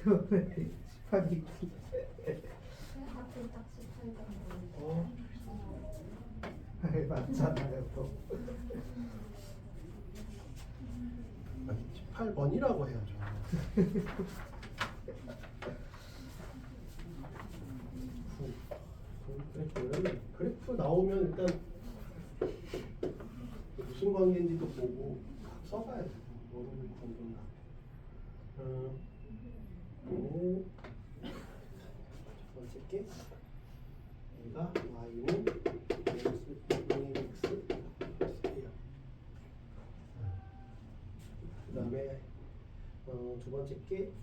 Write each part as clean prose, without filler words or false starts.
18이 하필 딱 18점. 맞잖아요. 또 18번이라고 해야죠. 그래프 나오면 일단 무슨 관계인지도 보고 써봐야 돼. 모르는 관계인가. 첫 번째 게 얘가 y는 x X예요. 그 다음에 두 번째 게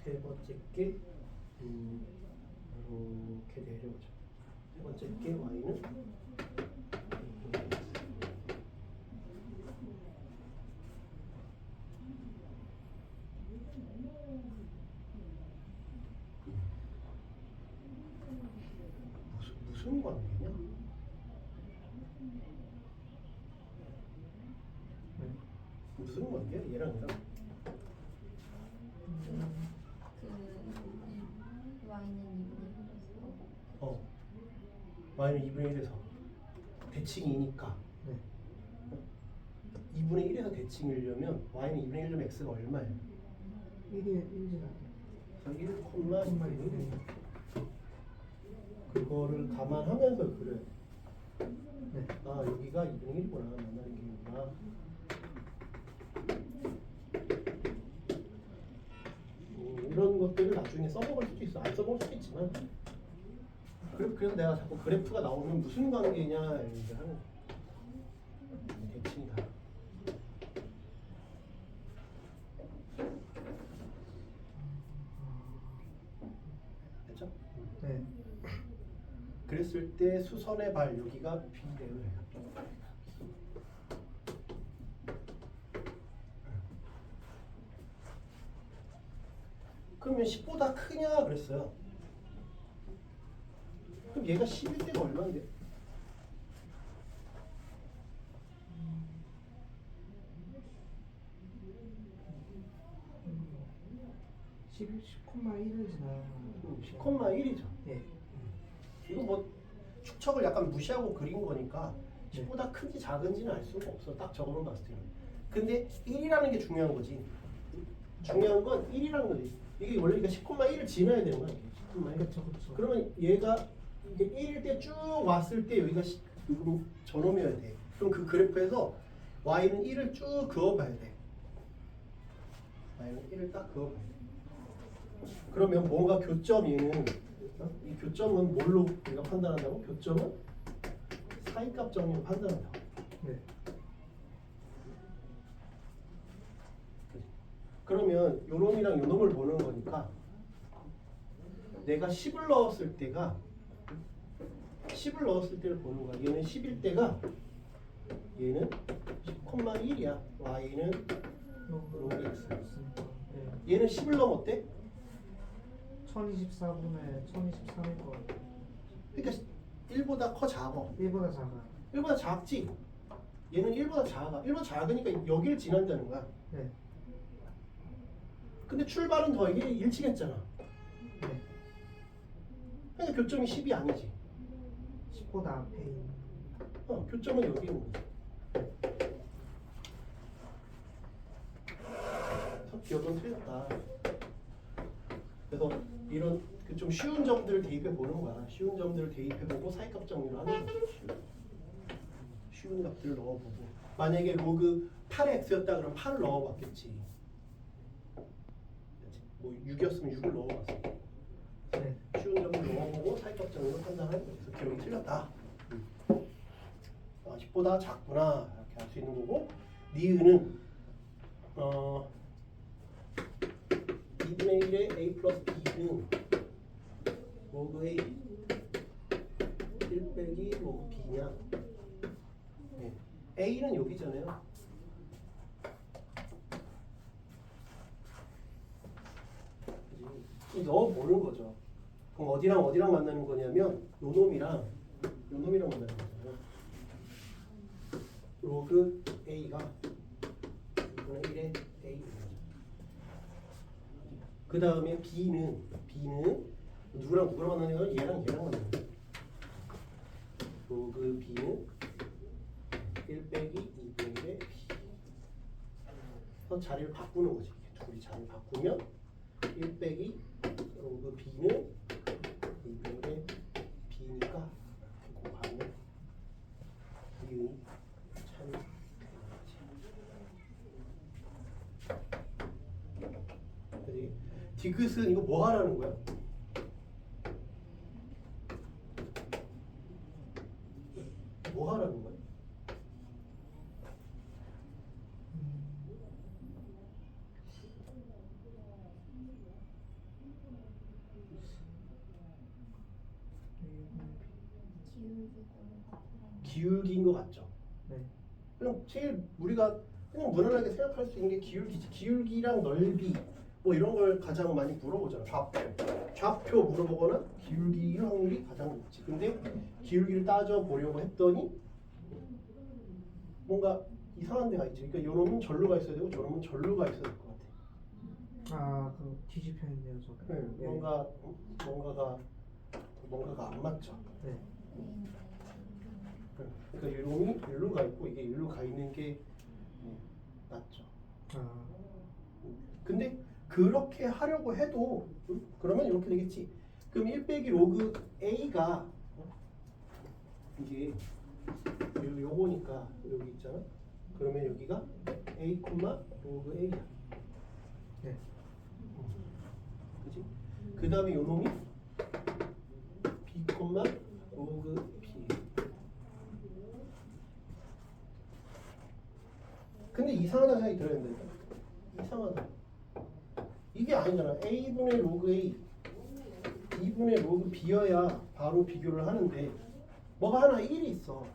세 번째 게 이렇게 내려오죠. 세 번째 게 y는 무슨 관계냐? 무슨 관계야? 얘랑 얘랑? Y는 2분의 1에서 y는 2분의 1에서 대칭이니까 네. 2분의 1에서 대칭이려면 y는 2분의 1점 x가 얼마예요? 1이 1이잖아. 1,2분의 그거를 감안하면서 그래. 네. 아 여기가 2분의 1이구나. 만나는 게구나. 이런 것들을 나중에 써먹을 수도 있어. 안 써먹을 수도 있지만 그래서 내가 자꾸 그래프가 나오면 무슨 관계냐 이렇게 하는 거야. 대칭이다. 됐죠? 네. 그랬을 때 수선의 발 여기가 B래요. 그러면 10보다 크냐 그랬어요. 그럼 얘가 11 때가 얼마인데? 10,1을 지나면 10,1이죠. 예. 이거 뭐 축척을 약간 무시하고 그린 거니까 10보다 큰지 작은지는 알 수가 없어. 딱 저거만 봤을 때는. 근데 1이라는 게 중요한 거지. 중요한 건 1이라는 거지. 이게 원래 10,1을 지나야 되는 거야. 10,1. 그렇죠, 그렇죠. 그러면 얘가 이게 1일 때 쭉 왔을 때 여기가 저놈이어야 돼. 그럼 그 그래프에서 y는 1을 쭉 그어봐야 돼. y는 1을 딱 그어봐야 돼. 그러면 뭔가 교점 얘는 이 교점은 뭘로 우리가 판단한다고? 교점은 사이값 정리로 판단한다고. 네. 그러면 요놈이랑 요놈을 보는 거니까 내가 10을 넣었을 때가 10을 넣었을 때를 보는 거야. 얘는 10일 때가 얘는 10,1이야. y는 log x. 네. 얘는 10을 넘었대? 1024분의 1023일 거 같아요. 그러니까 1보다 커 작어. 1보다 작아. 1보다 작지? 얘는 1보다 작아. 1보다 작으니까 여기를 지난다는 거야. 네. 근데 출발은 더 이게 일치겠잖아. 네. 그러니까 교점이 10이 아니지. 10보다 앞에 있는. 교점은 여기 있는 거지. 첫 기억은 틀렸다. 그래서 이런 좀 쉬운 점들을 대입해 보는 거야. 쉬운 점들을 대입해 보고 사이값 정리를 하는 거야. 쉬운 값들을 넣어보고. 만약에 로그 8의 x였다 그러면 8을 넣어봤겠지. 뭐 6이었으면 6을 넣어봤어. 네. 쉬운 점을 넣어보고 사이값 정리로 판단할 거야. 그래서 기억이 틀렸다. 10보다 작구나 이렇게 할 수 있는 거고, 니은은 2분의 1의 a 플러스 b는 로그 a 1 빼기 로그 b냐. 네. a는 여기잖아요. 넣어보는 거죠. 그럼 어디랑 만나는 거냐면 요 놈이랑 만나는 거잖아요. 로그 A가 2분의 1의 A. 그 다음에 B는 누구랑 만나는 거야? 얘랑 만나는 거야. 로그 B는 1 빼기 2분의 1의 B. 그래서 자리를 바꾸는 거지. 둘이 자리를 바꾸면 1 빼기 로그 B는 2분의 1의 B니까 곱하면 이응이 참이 되는 거지. 디귿은 이거 뭐 하라는 거야? 뭐 하라는 거야? 기울기인 것 같죠? 네. 그냥 제일 우리가 그냥 무난하게 생각할 수 있는 게 기울기지. 기울기랑 넓이 뭐 이런 걸 가장 많이 물어보잖아. 좌표 물어보거나 기울기 확률이 가장 높지. 근데 기울기를 따져보려고 했더니 뭔가 이상한 데가 있지. 그러니까 요놈은 절로 가 있어야 되고 저놈은 절로 가 있어야 될 것 같아. 아, 그 뒤집혀 있네요, 저. 네, 뭔가가 안 맞죠. 네. 그러니까 요놈이 일로 가 있고 이게 일로 가 있는 게 낫죠. 아, 근데 그렇게 하려고 해도 그러면 이렇게 되겠지. 그럼 1 빼기 로그 A가 이게 요거니까 여기 있잖아. 그러면 여기가 A, 로그 A야. 네. 그치? 그 다음에 요놈이 B, 로그 B. 근데 이상하다 생각이 들어야 된다. 이상하다. 이게 아니잖아. A분의 로그 A, 2분의 로그 B여야 바로 비교를 하는데 뭐가 하나 1이 있어.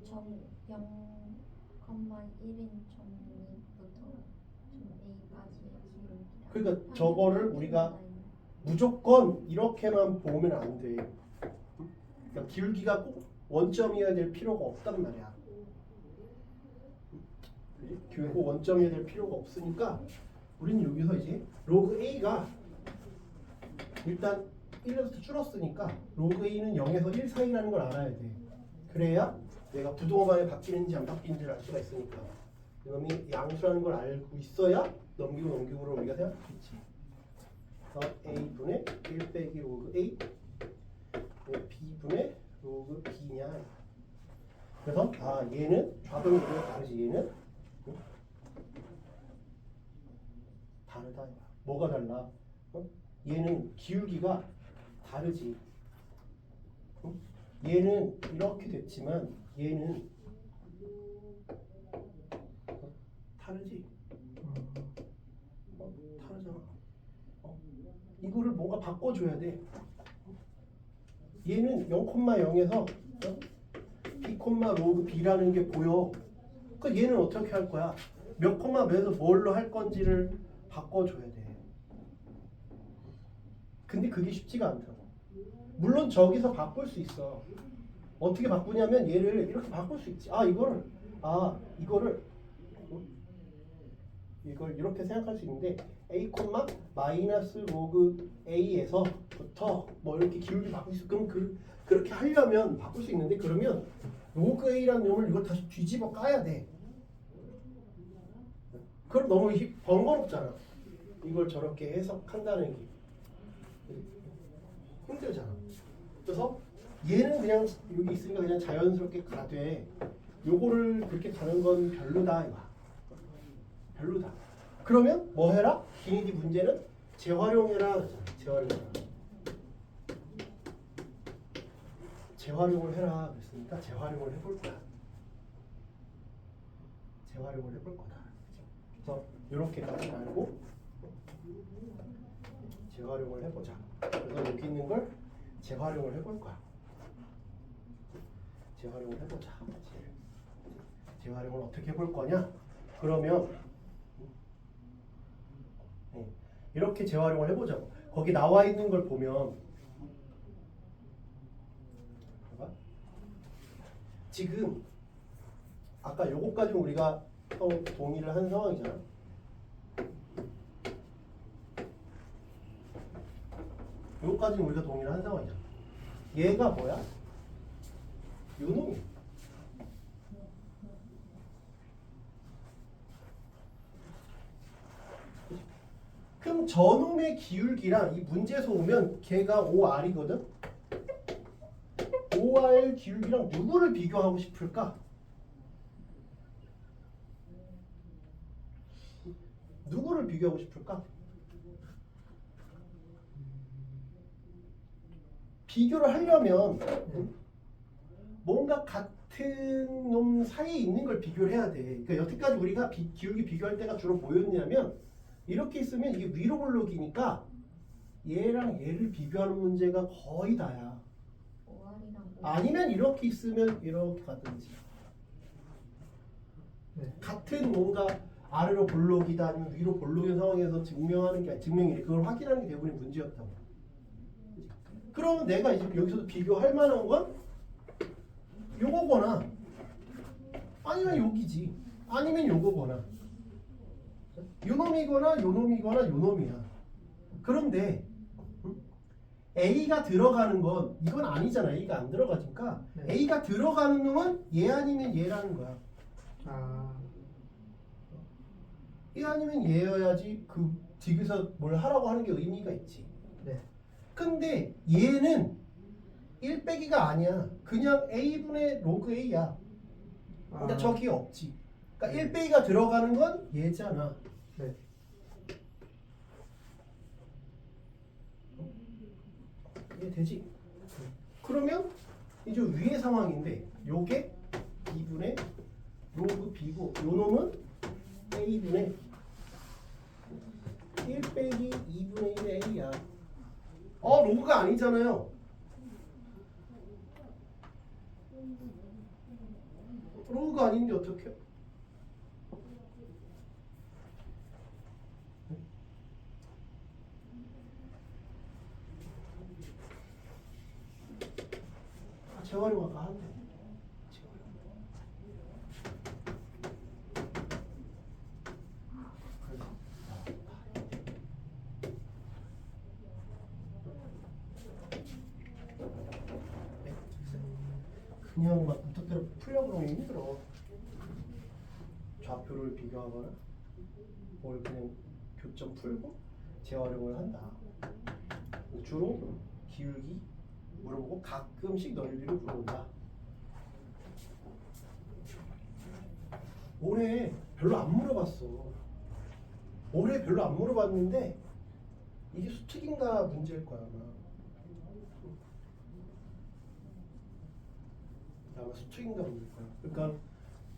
점 0,1인 점 2부터 점 A까지의 기울기가. 그러니까 저거를 우리가 무조건 이렇게만 보면 안 돼. 그러니까 기울기가 꼭 원점이어야 될 필요가 없단 말이야. 꼭 원점이어야 될 필요가 없으니까 우리는 여기서 이제 로그 A가 일단 1에서 줄었으니까 로그 A는 0에서 1 사이라는 걸 알아야 돼. 그래야 내가 부동간에 바뀌는지 안 바뀌는지를 알 수가 있으니까. 이놈이 양수라는 걸 알고 있어야 넘기고로 우리가 생각하겠지. A분의 1 빼기 로그 A B분의 로그 B냐. 그래서 얘는 좌변이 우리가 다르지. 얘는 다르다. 뭐가 달라? 얘는 기울기가 다르지. 얘는 이렇게 됐지만 얘는 다르지. 다르잖아. 이거를 뭔가 바꿔줘야 돼. 얘는 0,0에서 B, 로그 B라는 게 보여. 그 얘는 어떻게 할 거야? 몇 콤마 몇에서 뭘로 할 건지를 바꿔줘야 돼. 근데 그게 쉽지가 않다고. 물론 저기서 바꿀 수 있어. 어떻게 바꾸냐면 얘를 이렇게 바꿀 수 있지. 이걸 이렇게 생각할 수 있는데 A, 마이너스 로그 A에서부터 뭐 이렇게 기울기 바꿀 수 있어. 그럼 그렇게 하려면 바꿀 수 있는데 그러면 로그 A라는 놈을 이걸 다시 뒤집어 까야 돼. 그럼 너무 번거롭잖아. 이걸 저렇게 해석한다는 게 힘들잖아. 그래서 얘는 그냥 여기 있으니까 그냥 자연스럽게 가되 요거를 그렇게 가는 건 별로다 이거야. 별로다. 그러면 뭐 해라? 기니디 문제는 재활용해라 그러잖아. 재활용을 해라 그랬으니까 재활용을 해볼 거야. 재활용을 해볼 거다. 그래서 이렇게까지 알고 재활용을 해보자. 그래서 여기 있는 걸 재활용을 해볼 거야. 재활용을 해보자. 재활용을 어떻게 해볼 거냐? 그러면 이렇게 재활용을 해보자고. 거기 나와 있는 걸 보면 봐봐. 지금 아까 요거까지 우리가 동의를 한 상황이잖아. 요거까지는 우리가 동의를 한 상황이잖아. 얘가 뭐야? 요 놈이. 그럼 저놈의 기울기랑 이 문제에서 오면 걔가 OR이거든? OR 기울기랑 누구를 비교하고 싶을까? 누구를 비교하고 싶을까? 비교를 하려면 뭔가 같은 놈 사이에 있는 걸 비교를 해야 돼. 그러니까 여태까지 우리가 기울기 비교할 때가 주로 뭐였냐면 이렇게 있으면 이게 위로 블록이니까 얘랑 얘를 비교하는 문제가 거의 다야. OR이랑 아니면 이렇게 있으면 이렇게 가든지. 네. 같은 뭔가 아래로 볼록이다 아니면 위로 볼록인 상황에서 증명하는 게 증명이래. 그걸 확인하는 게 대부분의 문제였다고. 그러면 내가 이제 여기서도 비교할 만한 건 요거거나 아니면 여기지. 아니면 요거거나 요놈이거나 요놈이거나 요놈이야. 그런데 A가 들어가는 건 이건 아니잖아. A가 안 들어가니까 네. A가 들어가는 놈은 얘 아니면 얘라는 거야. 아, 얘 아니면 얘여야지 그 뒤에서 뭘 하라고 하는 게 의미가 있지. 네. 근데 얘는 1 빼기가 아니야. 그냥 A분의 로그 A야. 그러니까 아, 저기 없지. 그러니까 1 빼기가 들어가는 건 얘잖아. 네. 이해 되지? 그러면 이제 위의 상황인데 요게 2분의 로그 B고 요 놈은 A분의 1 빼기 2분의 1의 A야. 로그가 아니잖아요. 로그가 아닌데 어떡해? 재활용 아까 한대. 그냥 막 무턱대로 풀려고 그러면 힘들어. 좌표를 비교하거나 뭘 그냥 교점 풀고 재활용을 한다. 주로 기울기 물어보고 가끔씩 넓이를 물어본다. 올해 별로 안 물어봤어. 올해 별로 안 물어봤는데 이게 수특인가 문제일 거야 아마. 아마 수특인가 문제일 거야. 그러니까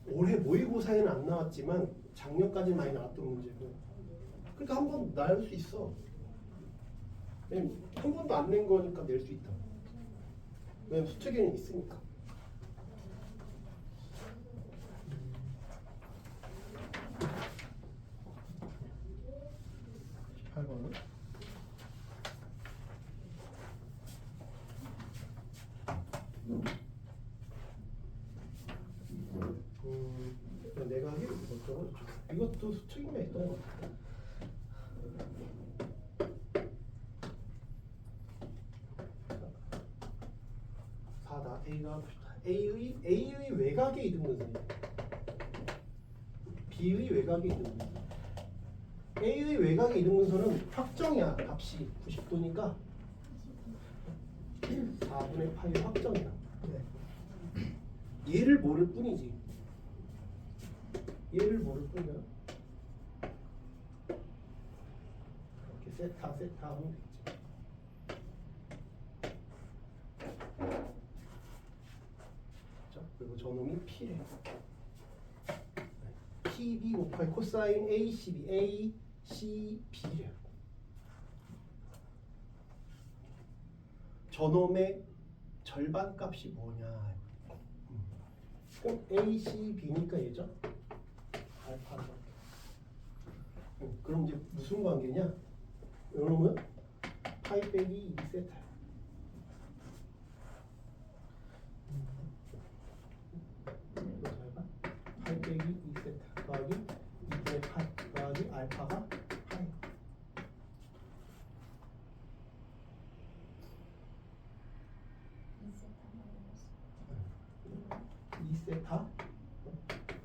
올해 모의고사에는 안 나왔지만 작년까지 많이 나왔던 문제고. 그러니까 한 번 날 수 있어. 왜냐면 한 번도 안 낸 거니까 낼 수 있다. 왜냐면 수특에는 있으니까. (18번은) 내가 하기로 어쩌고 이것도 수특인가 했던 것 같아. A가 A의 외곽의 이등분선, B의 외곽의 이등분선. A의 외곽의 이등분선은 확정이야. 값이 90도니까 4분의 파이 확정이야. 네. 얘를 모를 뿐이지. 얘를 모를 뿐이야. 이렇게 세타 하면 되겠지. 그리고 저놈이 P래. PB 곱하기 코사인 ACB, ACB래. 저놈의 절반 값이 뭐냐? 그럼 ACB니까 얘죠? 알파가. 그럼 이제 무슨 관계냐? 요놈은 파이 빼기 2세타. 이거 잘 봐. 파이 빼기 2세타 더하기 2분의 파이 더하기 알파가 파이. 2세타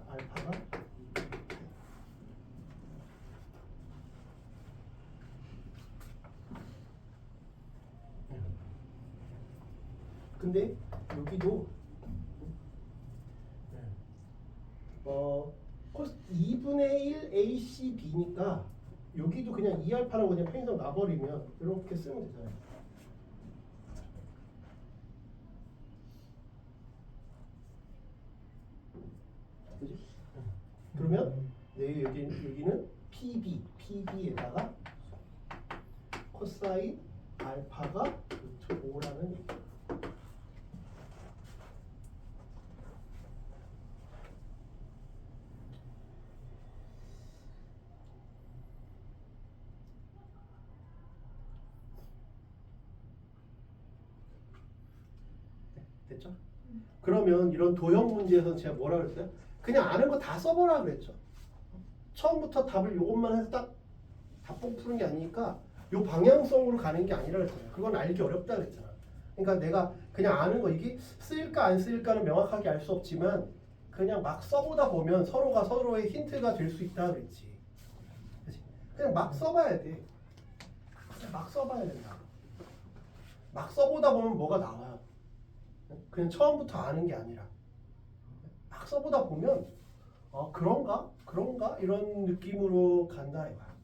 알파가 근데 여기도 코스 2분의 1 AC B니까 여기도 그냥 2알파라고 그냥 편의점 놔버리면 이렇게 쓰면 되잖아요. 그지? 그러면 여기는 PB에다가 코사인 알파가 루트 5라는 얘기. 됐죠? 그러면 이런 도형 문제에서는 제가 뭐라 그랬어요? 그냥 아는 거 다 써보라 그랬죠. 처음부터 답을 요것만 해서 딱 답봉 푸는 게 아니니까 요 방향성으로 가는 게 아니라 그랬잖아요. 그건 알기 어렵다 그랬잖아. 그러니까 내가 그냥 아는 거 이게 쓰일까 안 쓰일까는 명확하게 알 수 없지만 그냥 막 써보다 보면 서로가 서로의 힌트가 될 수 있다 그랬지. 그치? 그냥 막 써봐야 돼. 그냥 막 써봐야 된다. 막 써보다 보면 뭐가 나와요. 그냥 처음부터 아는 게 아니라 막 써보다 보면 그런가 이런 느낌으로 간다 이거야.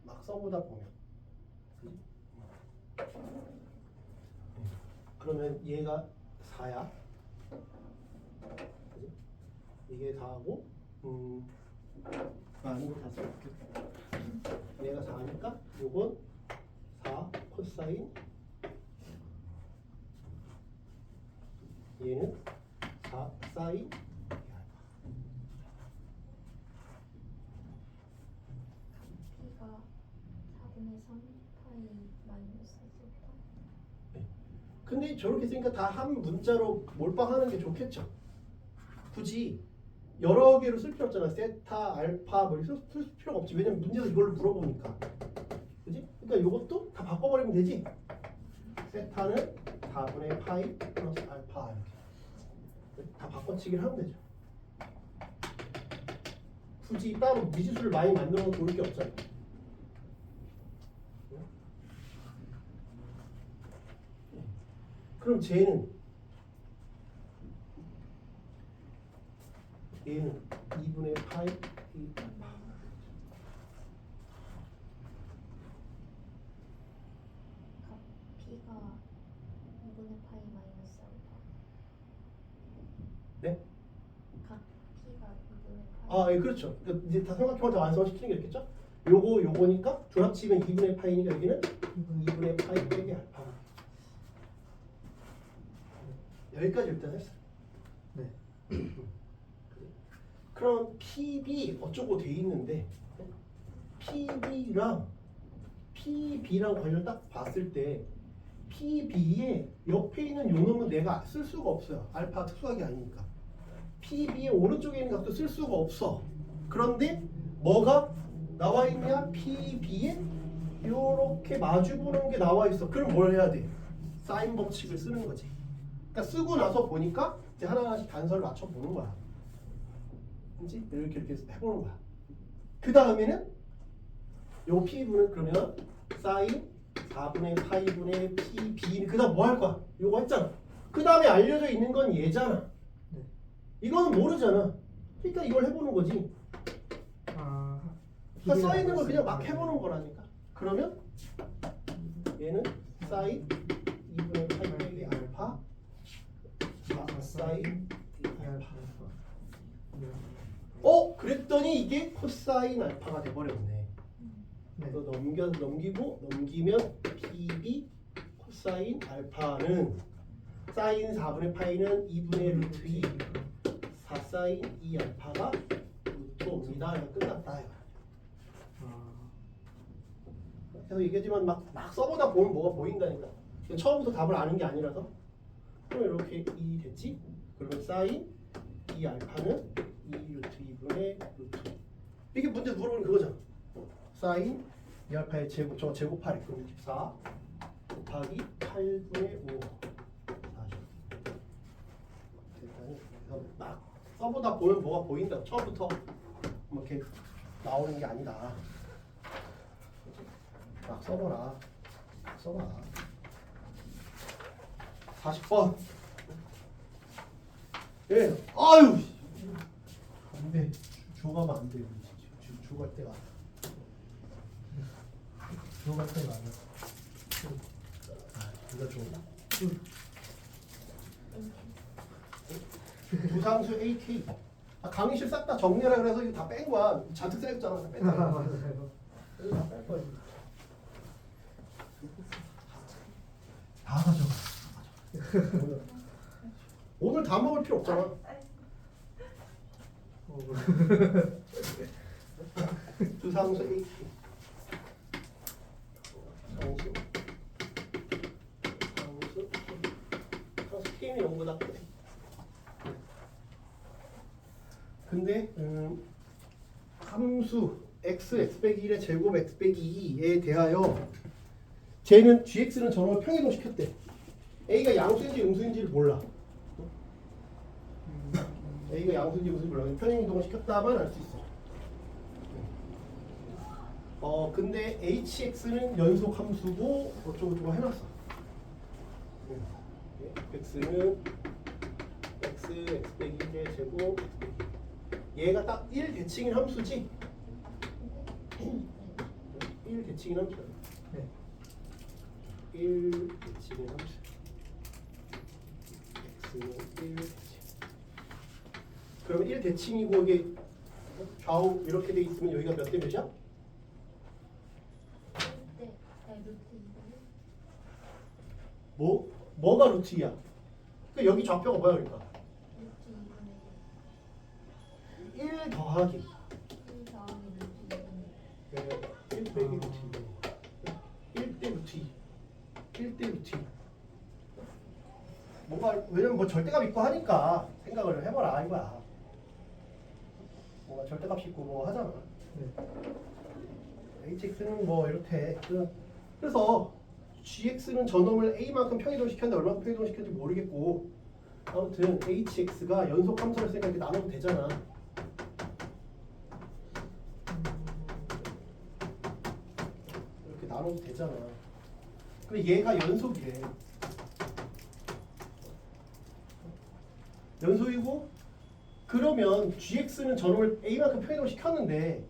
막 써보다 보면. 그러면 얘가 4야. 그치? 이게 4하고 아닌 거다 써볼게. 얘가 4니까 요건 4 코사인, 얘는 4 사인. P가 4분의 3 파이 마이너스 세타. 근데 저렇게 쓰니까 다 한 문자로 몰빵하는 게 좋겠죠. 굳이 여러 개로 쓸 필요 없잖아. 세타, 알파 뭐 쓸 필요가 없지. 왜냐면 문제에서 이걸로 물어보니까. 그지? 그러니까 이것도 다 바꿔버리면 되지. 세타는 4분의 파이 플러스 알파 이렇게 다 바꿔치기를 하면 되죠. 굳이 따로 미지수를 많이 만들어서 놓을 게 없잖아. 그럼 얘는 2분의 파이 이 알파. 각 P가 2분의 파이 마이너스 알파. 네? 각 P가 2분의 파이. 아, 예, 그렇죠. 그러니까 이제 다 삼각형을 다 완성시키는 게 있겠죠? 요거니까 줄 합치면 2분의 파이니까 여기는 2분의 파이 빼기 알파. 여기까지 일단 했어요. 네. 그럼 PB 어쩌고 돼 있는데 PB랑 관련 딱 봤을 때 PB의 옆에 있는 요놈은 내가 쓸 수가 없어요. 알파 특수하게 아니니까. PB의 오른쪽에 있는 값도 쓸 수가 없어. 그런데 뭐가 나와 있냐? PB에 이렇게 마주보는 게 나와 있어. 그럼 뭘 해야 돼? 사인 법칙을 쓰는 거지. 그러니까 쓰고 나서 보니까 이제 하나하나씩 단서를 맞춰 보는 거야. 그렇지? 이렇게 해보는 거야. 그 다음에는 요 P분은 그러면 사인 4분의 파이분의 PB. 그 다음 뭐 할 거야? 요거 했잖아. 그 다음에 알려져 있는 건 얘잖아. 네. 이거는 모르잖아. 그러니까 이걸 해보는 거지. 그러니까 써 있는 걸 그냥 막 해보는 거라니까. 그러면 얘는 사인 2분의 파이 빼기 알파 사인 알파. 그랬더니 이게 코사인 알파가 돼버렸네. 네. 또 넘기면 PB 코사인 알파는 사인 4분의 파이는 2분의 루트 2 4사인 2 알파가 루트 5입니다. 끝났다. 계속 얘기하지만 막 써보다 보면 뭐가 보인다니까. 처음부터 답을 아는 게 아니라서. 그럼 이렇게 2 됐지? 그러면 사인 2 알파는 2 루트 2분의 루트. 이게 문제 물어보는 그거잖아. 사인 2 알파의 제곱, 저 제곱하래. 그럼 64 곱하기 8분의 5. 4죠. 일단은 그래서 막 써보다 보면 뭐가 보인다. 처음부터 뭐 이렇게 나오는 게 아니다. 막 써봐라. 써봐. 40번. 예. 아유. 안 돼. 주가면 안 돼. 주갈 때가. 주갈 때가 아니야. 누가 줘? 두상수 AT. 강의실 싹 다 정리하라 그래서 이거 다 뺀 거야. 잔뜩 쌓였잖아. 다 뺀 거야. 맞아요. 다 뺄 거야. 다 가져가. 오늘 다 먹을 필요 없잖아. 두상수 AT. 상수 K는 0보다 크대. 근데 함수 x 빼기 1의 제곱 x 빼기 2에 대하여 쟤는 gx는 저놈을 평이동시켰대. a가 양수인지 음수인지를 몰라. a가 양수인지 음수인지 몰라. 평행이동을 시켰다만 알 수 있어. 근데 hx는 연속 함수고 어쩌고저쩌고 해놨어. x는 x 빼기 1의 제곱 x 빼기 2. 얘가 딱 1 대칭인 함수지? 1 대칭인 함수야. 네. 1 대칭인 함수. x는 1 대칭. 그러면 1 대칭이고 이게 좌우 이렇게 돼 있으면 여기가 몇 대 몇이야? 네, 루트 2분의 뭐가 루트 2야? 그러니까 여기 좌표가 뭐야 그러니까? 루트 2분의 1 더하기 1 더하기 루트 2분의 1 빼기 루트 2. 1대 루트 2. 1대 루트 2. 뭔가 왜냐면 뭐 절대값 있고 하니까 생각을 해봐라 이거야. 뭔가 절대값 있고 뭐 하잖아. 네. hx는 뭐 이렇대. 그래서 gx는 저놈을 a만큼 평이동 시켰는데 얼마큼 평이동 시켰는지 모르겠고 아무튼 hx가 연속 함수를 쓰니까 이렇게 나눠도 되잖아. 이렇게 나눠도 되잖아. 근데 얘가 연속이래. 연속이고 그러면 gx는 저놈을 a만큼 평이동 시켰는데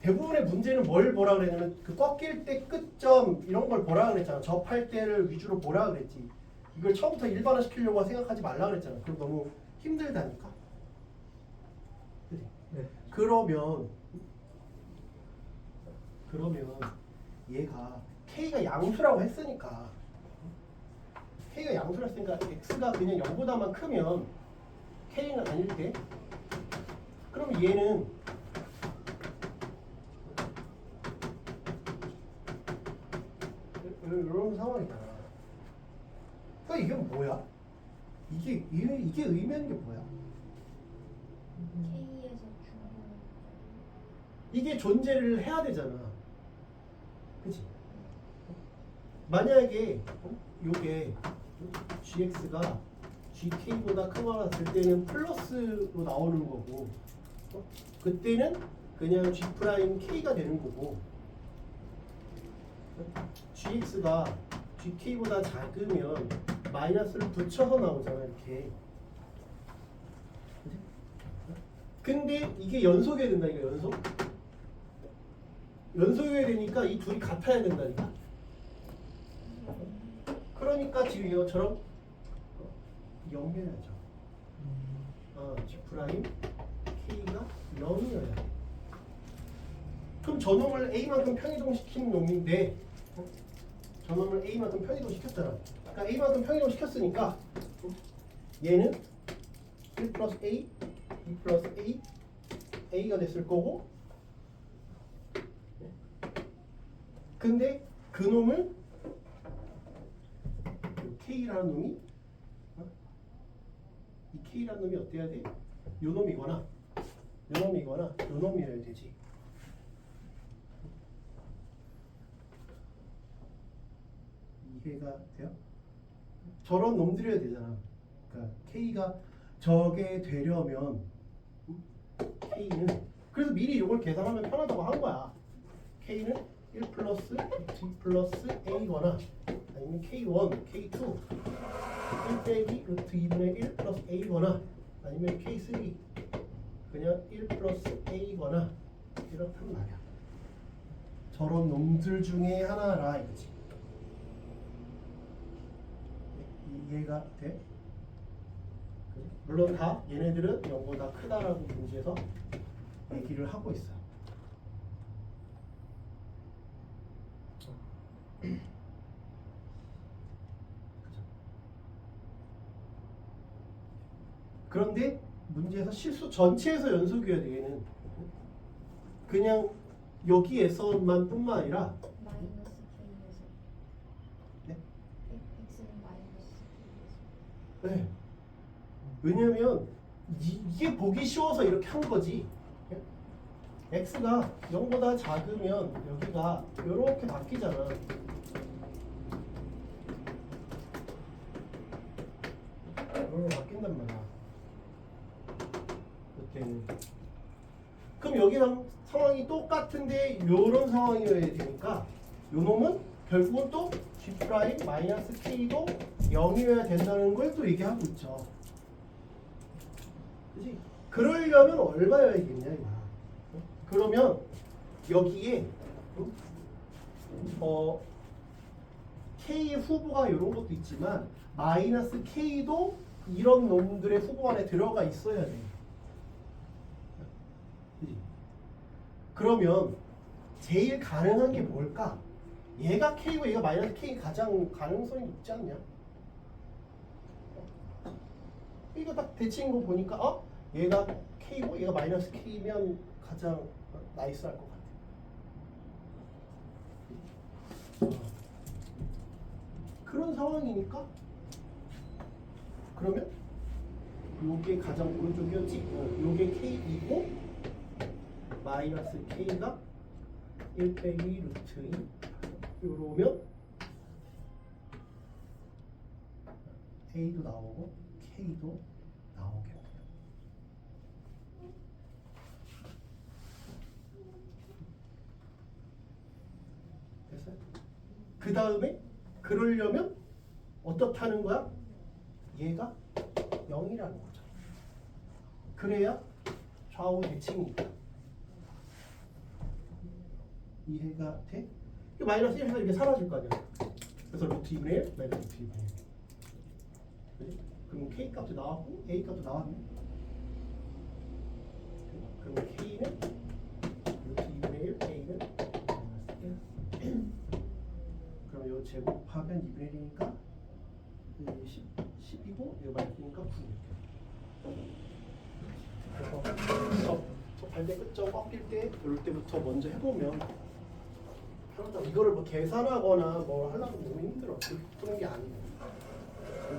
대부분의 문제는 뭘 보라 그랬냐면 그 꺾일 때 끝점 이런 걸 보라 그랬잖아. 접할 때를 위주로 보라 그랬지. 이걸 처음부터 일반화 시키려고 생각하지 말라 그랬잖아. 그럼 너무 힘들다니까. 그치? 네. 그러면 얘가 k가 양수라고 했으니까 k가 양수라 했으니까 x가 그냥 0보다만 크면 k는 아닐 때 그럼 얘는 이런 상황이잖아. 그러니까 이게 뭐야? 이게 의미하는 게 뭐야? K에서 중간 이게 존재를 해야 되잖아. 그치? 만약에 요게 gx가 gk보다 크거나 같을 때는 플러스로 나오는 거고 그때는 그냥 g'k가 되는 거고 gx가 gk보다 작으면 마이너스를 붙여서 나오잖아 이렇게. 그치? 근데 이게 연속해야 된다니까. 연속해야 되니까 이 둘이 같아야 된다니까. 그러니까 지금 이것처럼 0 해야죠. G'K가 0이어야 돼. 그럼 저놈을 A만큼 평이동시키는 놈인데 저놈을 A만큼 평이동시켰잖아. 그러니까 A만큼 평이동시켰으니까 얘는 1 플러스 A, 2 플러스 A, A가 됐을 거고 근데 그 놈을 K라는 놈이 이 K라는 놈이 어때야 돼? 요 놈이거나 요 놈이거나 요 놈이어야 되지. 이해가 돼요? 저런 놈들이어야 되잖아. 그러니까 K가 저게 되려면 K는 그래서 미리 이걸 계산하면 편하다고 한 거야. K는 1 플러스 D 플러스 A거나 아니면 K1, K2 1 빼기 루트 2분의 1 플러스 A거나 아니면 K3 그냥 1 플러스 A거나 이렇단 말이야. 저런 놈들 중에 하나라 이거지. 이해가 돼? 물론 다 얘네들은 0보다 크다라고 문제에서 얘기를 하고 있어요. 그런데 문제에서 실수 전체에서 연속이어야 돼. 얘는 그냥 여기에서만 뿐만 아니라 마이너스 K에서 네? X는 마이너스 K에서 네. 왜냐면 이게 보기 쉬워서 이렇게 한 거지. x가 0보다 작으면 여기가 이렇게 바뀌잖아. 이렇게 바뀐단 말이야. 이때는. 그럼 여기랑 상황이 똑같은데 이런 상황이어야 되니까 요 놈은 결국은 또 g' 마이너스 k도 0이어야 된다는 걸 또 얘기하고 있죠. 그치? 그러려면 얼마여야겠냐 이거야. 그러면 여기에 K의 후보가 이런 것도 있지만 마이너스 K도 이런 놈들의 후보 안에 들어가 있어야 돼. 그치? 그러면 제일 가능한 게 뭘까? 얘가 K고 얘가 마이너스 K 가장 가능성이 높지 않냐? 이거 딱 대칭인 거 보니까 얘가 K고 얘가 마이너스 K면 가장 나이스할 것 같아. 그런 상황이니까 그러면 요게 가장 오른쪽이었지? 요게 K이고 마이너스 K가 1 빼기 루트 2 요러면 A도 나오고 K도 나오겠네요. 됐어요? 그 다음에 그러려면 어떻다는 거야? 얘가 0이라는 거죠. 그래야 좌우 대칭이니까. 이해가 돼? 마이너스 1에서 이렇게 사라질 거 아니야. 그래서 루트 2분의 1, 마이너스 루트 2분의 1. 그치? 그럼 K 값도 나왔고 A 값도 나왔네. 그럼 K는 루트 2분의 1, A는 마이너스 1. 그럼 요 제곱하면 2분의 1이니까 10이고 이거 마이너스니까 9. 그래서 저 발대 끝점 꺾일 때 이럴 때부터 먼저 해보면 편하다. 이거를 뭐 계산하거나 뭐 하려면 너무 힘들어. 푸는 게 아니고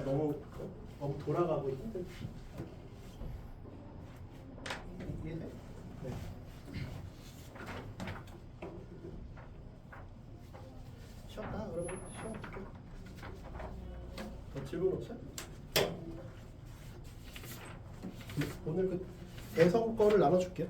너무 돌아가고 힘들어. 이해돼? 네. 쉬었다. 그러면 쉬어볼게. 더 질문 없어요? 오늘 그 대성 거를 나눠줄게요.